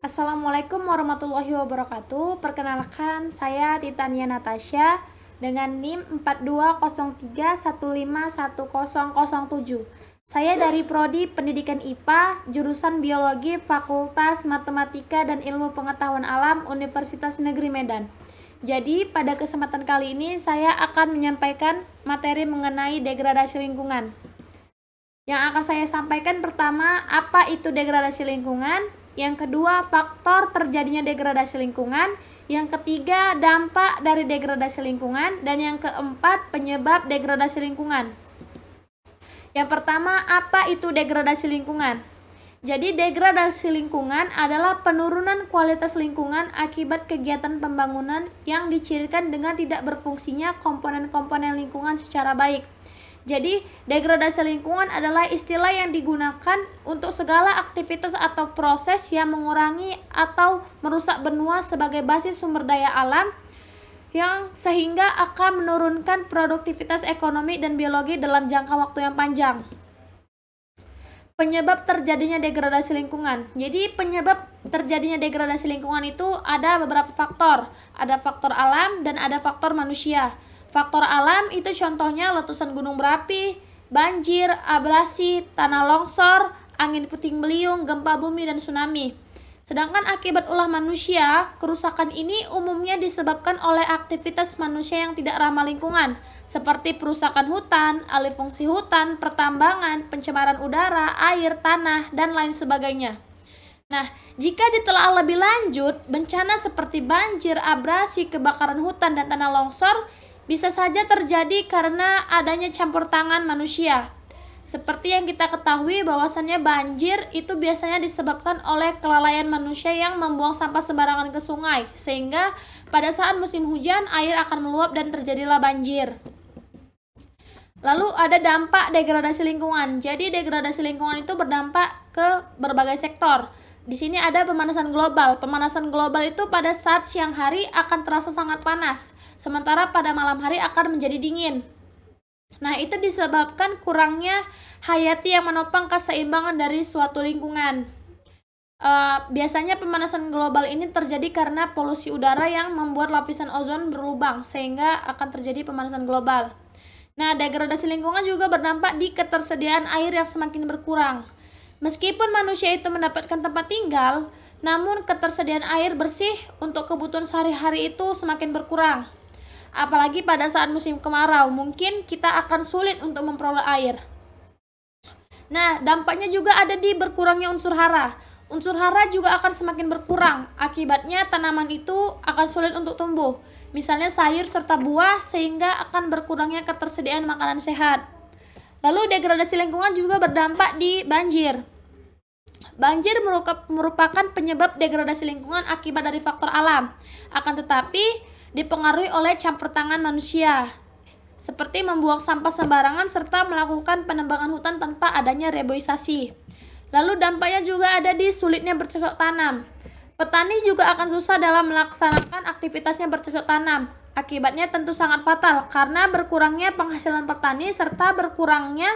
Assalamualaikum warahmatullahi wabarakatuh. Perkenalkan, saya Titania Natasha dengan NIM 4203151007. Saya dari Prodi Pendidikan IPA, jurusan Biologi, Fakultas Matematika dan Ilmu Pengetahuan Alam, Universitas Negeri Medan. Jadi, pada kesempatan kali ini saya akan menyampaikan materi mengenai degradasi lingkungan. Yang akan saya sampaikan pertama, apa itu degradasi lingkungan? Yang kedua, faktor terjadinya degradasi lingkungan. Yang ketiga, dampak dari degradasi lingkungan. Dan yang keempat, penyebab degradasi lingkungan. Yang pertama, apa itu degradasi lingkungan? Jadi, degradasi lingkungan adalah penurunan kualitas lingkungan akibat kegiatan pembangunan yang dicirikan dengan tidak berfungsinya komponen-komponen lingkungan secara baik. Jadi, degradasi lingkungan adalah istilah yang digunakan untuk segala aktivitas atau proses yang mengurangi atau merusak benua sebagai basis sumber daya alam yang sehingga akan menurunkan produktivitas ekonomi dan biologi dalam jangka waktu yang panjang. Penyebab terjadinya degradasi lingkungan. Jadi, penyebab terjadinya degradasi lingkungan itu ada beberapa faktor. Ada faktor alam dan ada faktor manusia. Faktor alam itu contohnya letusan gunung berapi, banjir, abrasi, tanah longsor, angin puting beliung, gempa bumi, dan tsunami. Sedangkan akibat ulah manusia, kerusakan ini umumnya disebabkan oleh aktivitas manusia yang tidak ramah lingkungan, seperti perusakan hutan, alih fungsi hutan, pertambangan, pencemaran udara, air, tanah, dan lain sebagainya. Nah, jika ditelaah lebih lanjut, bencana seperti banjir, abrasi, kebakaran hutan, dan tanah longsor bisa saja terjadi karena adanya campur tangan manusia. Seperti yang kita ketahui bahwasannya banjir itu biasanya disebabkan oleh kelalaian manusia yang membuang sampah sembarangan ke sungai, sehingga pada saat musim hujan air akan meluap dan terjadilah banjir. Lalu ada dampak degradasi lingkungan. Jadi degradasi lingkungan itu berdampak ke berbagai sektor. Di sini ada pemanasan global. Pemanasan global itu pada saat siang hari akan terasa sangat panas, sementara pada malam hari akan menjadi dingin. Nah, itu disebabkan kurangnya hayati yang menopang keseimbangan dari suatu lingkungan. Biasanya pemanasan global ini terjadi karena polusi udara yang membuat lapisan ozon berlubang, sehingga akan terjadi pemanasan global. Nah, degradasi lingkungan juga berdampak di ketersediaan air yang semakin berkurang. Meskipun manusia itu mendapatkan tempat tinggal, namun ketersediaan air bersih untuk kebutuhan sehari-hari itu semakin berkurang. Apalagi pada saat musim kemarau, mungkin kita akan sulit untuk memperoleh air. Nah, dampaknya juga ada di berkurangnya unsur hara. Unsur hara juga akan semakin berkurang. Akibatnya tanaman itu akan sulit untuk tumbuh. Misalnya sayur serta buah, sehingga akan berkurangnya ketersediaan makanan sehat. Lalu degradasi lingkungan juga berdampak di banjir. Banjir merupakan penyebab degradasi lingkungan akibat dari faktor alam. Akan tetapi dipengaruhi oleh campur tangan manusia, seperti membuang sampah sembarangan serta melakukan penebangan hutan tanpa adanya reboisasi. Lalu dampaknya juga ada di sulitnya bercocok tanam. Petani juga akan susah dalam melaksanakan aktivitasnya bercocok tanam. Akibatnya tentu sangat fatal karena berkurangnya penghasilan petani serta berkurangnya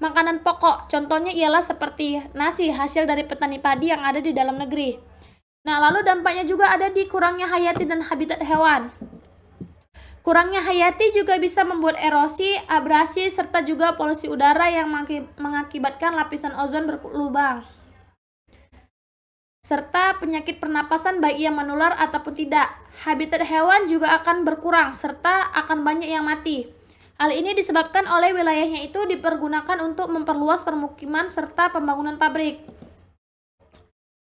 makanan pokok. Contohnya ialah seperti nasi hasil dari petani padi yang ada di dalam negeri. Nah, lalu dampaknya juga ada di kurangnya hayati dan habitat hewan. Kurangnya hayati juga bisa membuat erosi, abrasi, serta juga polusi udara yang mengakibatkan lapisan ozon berlubang. Serta penyakit pernapasan baik yang menular ataupun tidak. Habitat hewan juga akan berkurang, serta akan banyak yang mati. Hal ini disebabkan oleh wilayahnya itu dipergunakan untuk memperluas permukiman serta pembangunan pabrik.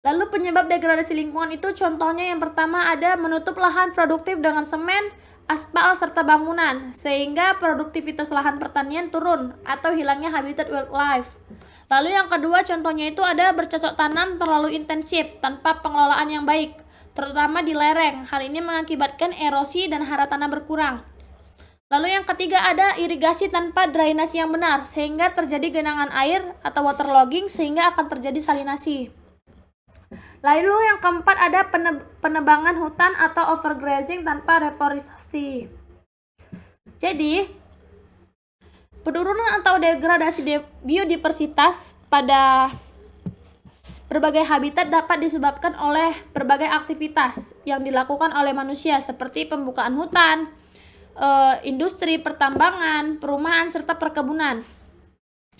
Lalu penyebab degradasi lingkungan itu contohnya yang pertama ada menutup lahan produktif dengan semen, aspal, serta bangunan, sehingga produktivitas lahan pertanian turun atau hilangnya habitat wildlife. Lalu yang kedua contohnya itu ada bercocok tanam terlalu intensif tanpa pengelolaan yang baik, terutama di lereng. Hal ini mengakibatkan erosi dan hara tanah berkurang. Lalu yang ketiga ada irigasi tanpa drainasi yang benar, sehingga terjadi genangan air atau waterlogging sehingga akan terjadi salinasi. Lalu yang keempat ada penebangan hutan atau overgrazing tanpa reforestasi. Jadi, penurunan atau degradasi biodiversitas pada Berbagai habitat dapat disebabkan oleh berbagai aktivitas yang dilakukan oleh manusia seperti pembukaan hutan, industri, pertambangan, perumahan, serta perkebunan.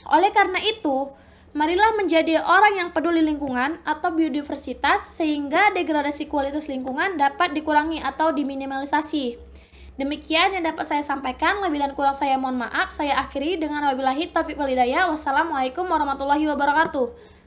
Oleh karena itu, marilah menjadi orang yang peduli lingkungan atau biodiversitas sehingga degradasi kualitas lingkungan dapat dikurangi atau diminimalisasi. Demikian yang dapat saya sampaikan, lebih dan kurang saya mohon maaf. Saya akhiri dengan wabillahi taufiq wal hidayah. Wassalamualaikum warahmatullahi wabarakatuh.